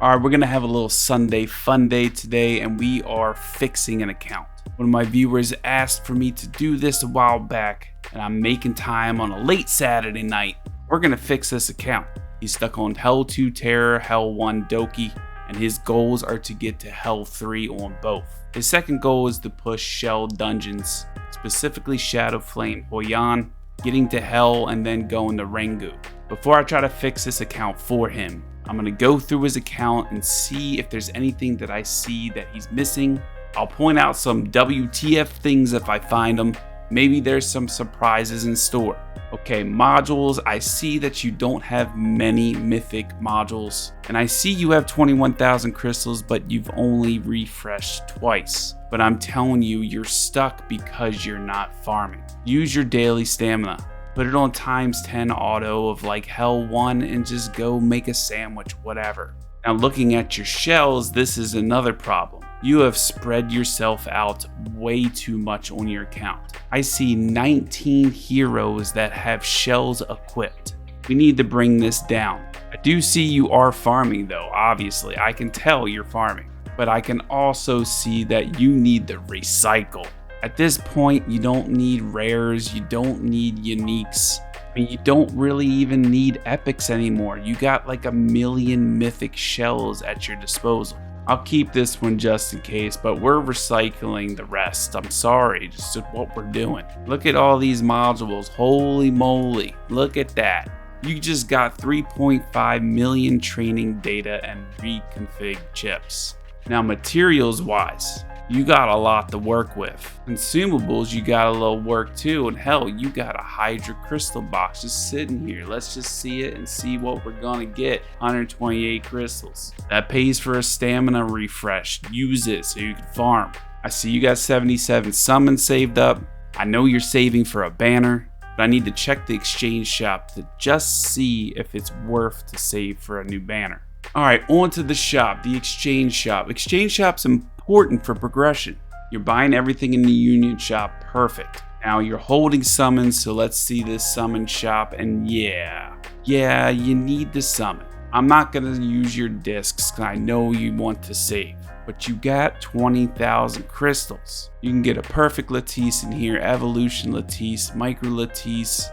All right, we're gonna have a little Sunday fun day today, and we are fixing an account. One of my viewers asked for me to do this a while back, and I'm making time on a late Saturday night. We're gonna fix this account. He's stuck on Hell 2 Terror, Hell 1 Doki, and his goals are to get to Hell 3 on both. His second goal is to push Shell dungeons, specifically Shadow Flame Hoyan, getting to Hell, and then going to Rengu. Before I try to fix this account for him, I'm going to go through his account and see if there's anything that I see that he's missing. I'll point out some WTF things if I find them. Maybe there's some surprises in store. Okay, modules. I see that you don't have many mythic modules. And I see you have 21,000 crystals, but you've only refreshed twice. But I'm telling you, you're stuck because you're not farming. Use your daily stamina. Put it on ×10 auto of like Hell 1 and just go make a sandwich, whatever. Now looking at your shells, this is another problem. You have spread yourself out way too much on your account. I see 19 heroes that have shells equipped. We need to bring this down. I do see you are farming though, obviously. I can tell you're farming. But I can also see that you need to recycle. At this point, you don't need rares, you don't need uniques. I mean, you don't really even need epics anymore. You got like 1 million mythic shells at your disposal. I'll keep this one just in case, but we're recycling the rest. I'm sorry, just what we're doing. Look at all these modules, holy moly, look at that. You just got 3.5 million training data and reconfig chips. Now materials wise, you got a lot to work with. Consumables, you got a little work too, and hell, you got a Hydra crystal box just sitting here. Let's just see it and see what we're gonna get. 128 crystals. That pays for a stamina refresh. Use it so you can farm. I see you got 77 summons saved up. I know you're saving for a banner, but I need to check the exchange shop to just see if it's worth to save for a new banner. All right, on to the shop, the exchange shop. Exchange shop's important for progression. You're buying everything in the union shop, perfect. Now you're holding summons, so let's see this summon shop, and yeah, you need to summon. I'm not gonna use your discs, cause I know you want to save, but you got 20,000 crystals. You can get a perfect Lattice in here, evolution Lattice, micro Lattice.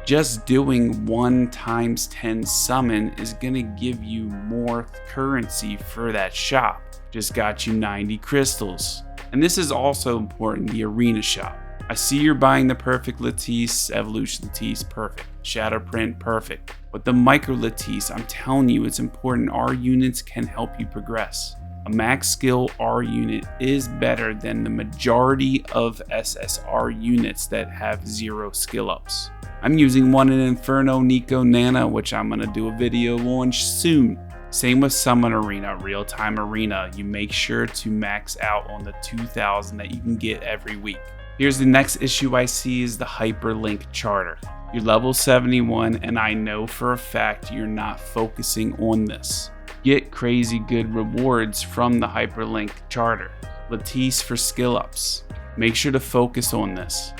Just doing 1 ×10 summon is gonna give you more currency for that shop. Just got you 90 crystals. And this is also important, the arena shop. I see you're buying the perfect Lattice, evolution Lattice, perfect. Shadow print, perfect. But the micro Lattice, I'm telling you, it's important. R units can help you progress. A max skill R unit is better than the majority of SSR units that have 0 skill ups. I'm using one in Inferno Nico Nana, which I'm gonna do a video on soon. Same with Summon Arena, Real-Time Arena. You make sure to max out on the 2,000 that you can get every week. Here's the next issue I see is the Hyperlink Charter. You're level 71, and I know for a fact you're not focusing on this. Get crazy good rewards from the Hyperlink Charter. Lattice for skill ups. Make sure to focus on this.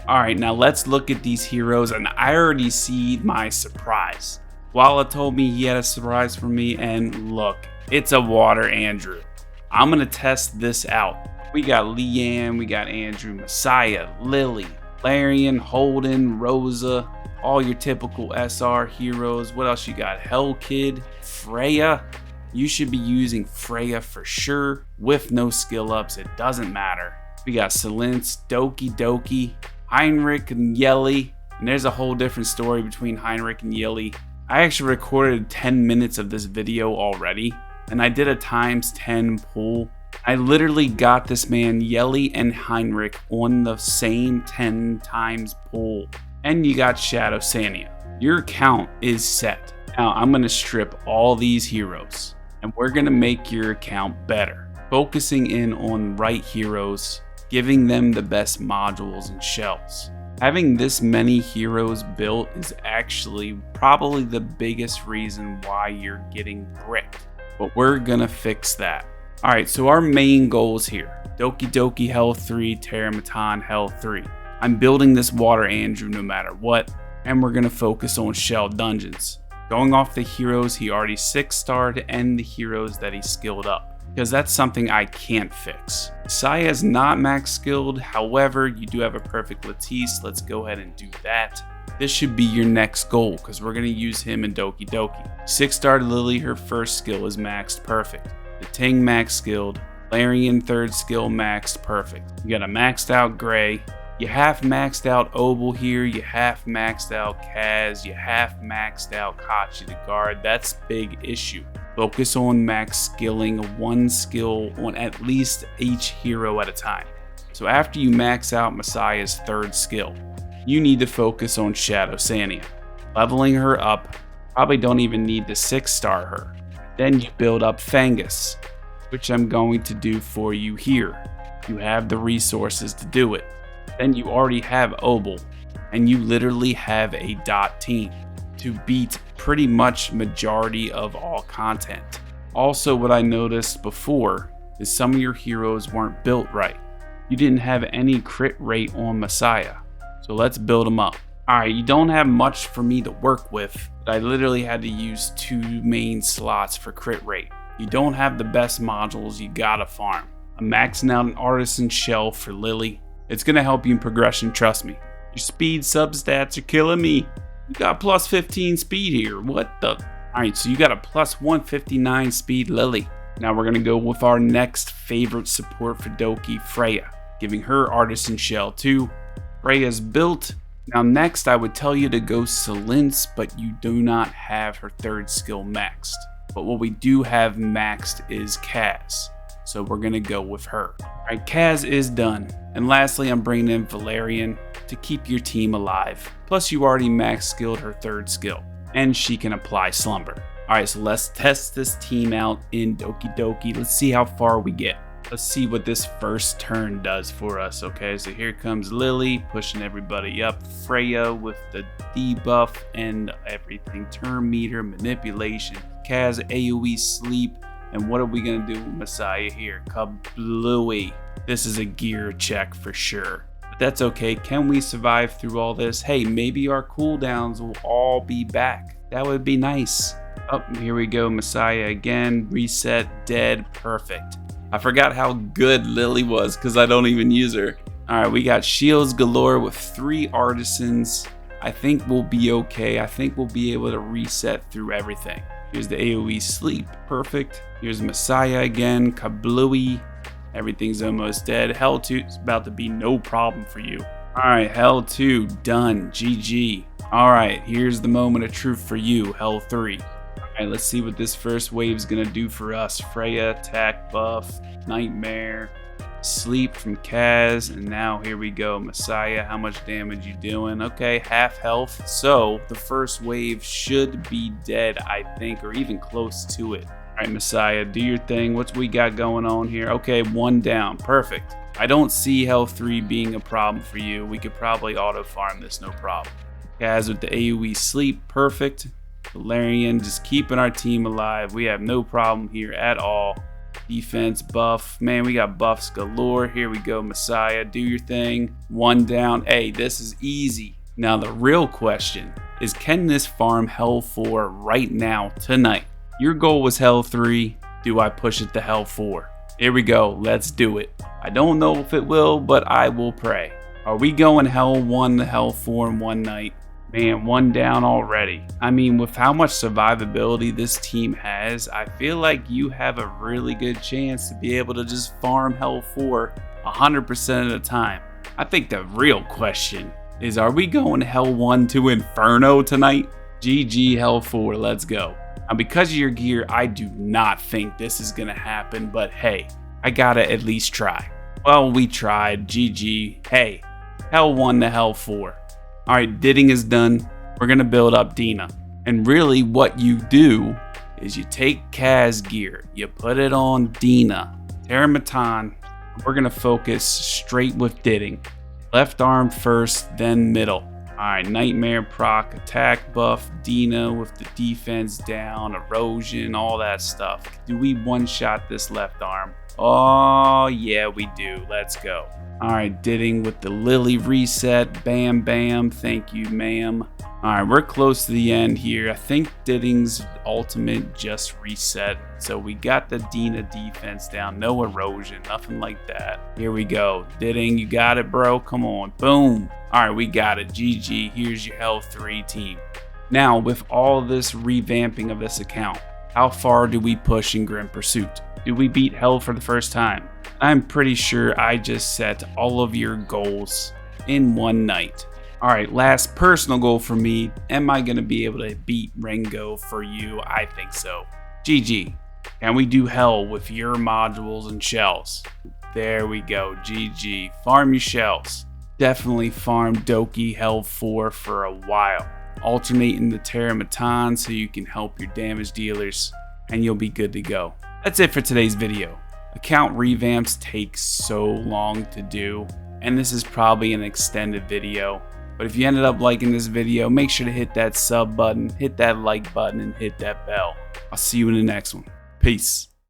Alright, now let's look at these heroes, and I already see my surprise. Walla told me he had a surprise for me, and look, it's a Water Andrew. I'm gonna test this out. We got Leanne, we got Andrew, Messiah, Lily, Larian, Holden, Rosa, all your typical SR heroes. What else you got? Hell Kid, Freya. You should be using Freya for sure, with no skill ups, it doesn't matter. We got Silence, Doki Doki, Heinrich and Yelly, and there's a whole different story between Heinrich and Yelly. I actually recorded 10 minutes of this video already, and I did a ×10 pull. I literally got this man Yelly and Heinrich on the same 10 times pull. And you got Shadow Sania. Your account is set. Now I'm gonna strip all these heroes, and we're gonna make your account better. Focusing in on right heroes, giving them the best modules and shells. Having this many heroes built is actually probably the biggest reason why you're getting bricked, but we're gonna fix that. Alright, so our main goals here. Doki Doki Hell 3, terrormaton Hell 3. I'm building this Water Andrew no matter what, and we're gonna focus on shell dungeons. going off the heroes he already 6-starred and the heroes that he skilled up, because that's something I can't fix. Messiah is not max skilled, however, you do have a perfect Latisse. Let's go ahead and do that. This should be your next goal, because we're going to use him in Doki Doki. 6-starred Lily, her first skill is maxed perfect. The Ting max skilled. Larian third skill maxed perfect. You got a maxed out Gray. You half maxed out Obel here. You half maxed out Kaz. You half maxed out Kachi the guard. That's big issue. Focus on max skilling one skill on at least each hero at a time. So after you max out Messiah's third skill, you need to focus on Shadow Sania. Leveling her up. Probably don't even need to 6-star her. Then you build up Fangus, which I'm going to do for you here. You have the resources to do it. Then you already have Obel, and you literally have a dot team to beat pretty much majority of all content. Also, what I noticed before is some of your heroes weren't built right. You didn't have any crit rate on Messiah, so let's build them up. Alright, you don't have much for me to work with, but I literally had to use 2 main slots for crit rate. You don't have the best modules, you gotta farm. I'm maxing out an Artisan Shell for Lily. It's gonna help you in progression, trust me. Your speed substats are killing me. You got plus 15 speed here, what the? Alright, so you got a plus 159 speed Lily. Now we're gonna go with our next favorite support for Doki, Freya. Giving her Artisan Shell too. Freya's built. Now next I would tell you to go Salince, but you do not have her third skill maxed. But what we do have maxed is Kaz, so we're gonna go with her. Alright, Kaz is done. And lastly, I'm bringing in Valerian to keep your team alive. Plus you already max skilled her third skill, and she can apply Slumber. Alright, so let's test this team out in Doki Doki. Let's see how far we get. Let's see what this first turn does for us. Okay, so here comes Lily pushing everybody up. Freya with the debuff and everything. Turn meter, manipulation. Kaz AoE sleep. And what are we gonna do with Messiah here? Kablooey. This is a gear check for sure. But that's okay. Can we survive through all this? Hey, maybe our cooldowns will all be back. That would be nice. Oh, here we go. Messiah again. Reset. Dead. Perfect. I forgot how good Lily was because I don't even use her. Alright, we got shields galore with 3 artisans. I think we'll be okay. I think we'll be able to reset through everything. Here's the AoE sleep. Perfect. Here's Messiah again. Kablooey. Everything's almost dead. Hell 2 is about to be no problem for you. Alright, Hell 2 done. GG. Alright, here's the moment of truth for you. Hell 3. Alright, let's see what this first wave's gonna do for us. Freya, attack buff, Nightmare, sleep from Kaz, and now here we go. Messiah, how much damage you doing? Okay, half health. So the first wave should be dead, I think, or even close to it. Alright, Messiah, do your thing. What's we got going on here? Okay, 1 down. Perfect. I don't see Health 3 being a problem for you. We could probably auto farm this, no problem. Kaz with the AoE sleep. Perfect. Valerian just keeping our team alive. We have no problem here at all. Defense buff. Man, we got buffs galore. Here we go, Messiah. Do your thing. 1 down. Hey, this is easy. Now, the real question is, can this farm Hell 4 right now, tonight? Your goal was Hell 3. Do I push it to Hell 4? Here we go. Let's do it. I don't know if it will, but I will pray. Are we going Hell 1 to Hell 4 in one night? Man, 1 down already. I mean, with how much survivability this team has, I feel like you have a really good chance to be able to just farm Hell 4 100% of the time. I think the real question is, are we going Hell 1 to Inferno tonight? GG Hell 4, let's go. Now, because of your gear, I do not think this is gonna happen, but hey, I gotta at least try. Well, we tried. GG. Hey, Hell 1 to Hell 4. Alright, Didding is done. We're gonna build up Dina. And really what you do is you take Kaz gear, you put it on Dina, terrormaton. We're gonna focus straight with Didding. Left arm first, then middle. Alright, Nightmare proc, attack buff, Dina with the defense down, erosion, all that stuff. Do we one-shot this left arm? Oh, yeah, we do. Let's go. Alright, Didding with the Lily reset. Bam, bam. Thank you, ma'am. Alright, we're close to the end here. I think Didding's ultimate just reset. So we got the Dina defense down. No erosion, nothing like that. Here we go. Didding, you got it, bro. Come on. Boom. Alright, we got it. GG. Here's your Hell 3 team. Now, with all this revamping of this account, how far do we push in Grim Pursuit? Do we beat Hell for the first time? I'm pretty sure I just set all of your goals in one night. Alright, last personal goal for me. Am I going to be able to beat Rengo for you? I think so. GG. Can we do Hell with your modules and shells? There we go. GG. Farm your shells. Definitely farm Doki Hell 4 for a while. Alternating the terrormaton so you can help your damage dealers, and you'll be good to go. That's it for today's video. Account revamps take so long to do, and this is probably an extended video. But if you ended up liking this video, make sure to hit that sub button, hit that like button, and hit that bell. I'll see you in the next one. Peace.